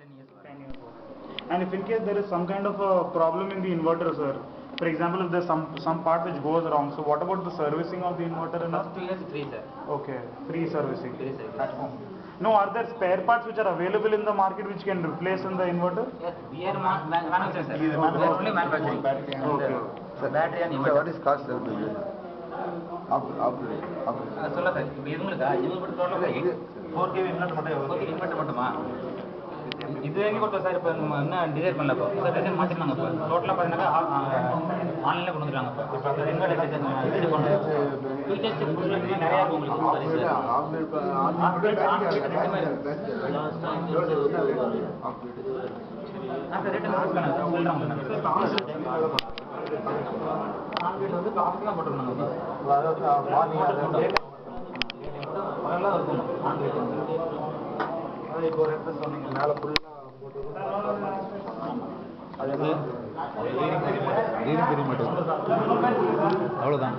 10 years. 10 years old. And if in case there is some kind of a problem in the inverter, sir, for example, if there's some part which goes wrong, so what about the servicing of the inverter? First 2 years free, sir. Okay, free servicing. Free service. At home. No, are there spare parts which are available in the market which can replace in the inverter? Yes, we are manufacturing, sir. We are only manufacturing. Okay. Battery and So inverter. what is cost sir to use? சொல்ல sir இப்போ இவங்களுக்கு மட்டும் டோட்டலாக 4 kV inverter மட்டுமா இது வரைக்கும் கொடுத்தோம் sir. இப்போ நம்ம என்ன டிசைன் பண்ணல, இப்போ டிசைன் மாற்றிருக்காங்க. இப்போ டோட்டலாக பார்த்தீங்கன்னா ஆன்லைனில் கொண்டு வந்துருக்காங்க. இப்போ இன்வெர்டர் டிசைன் இது பண்ணுறோம். ஃபீச்சர்ஸ் நிறையா இருக்கும் உங்களுக்கு. சார் ரேட்டு சொல்கிறாங்க வந்து காசு தான் போட்டுருந்தாங்க. அதெல்லாம் இருக்கும் இப்போ ஒரு இடத்துல சொன்னீங்க மேலே ஃபுல்லாக போட்டு அது ரீடிங் தெரிய மாட்டேங்குது. அவ்வளோதான்.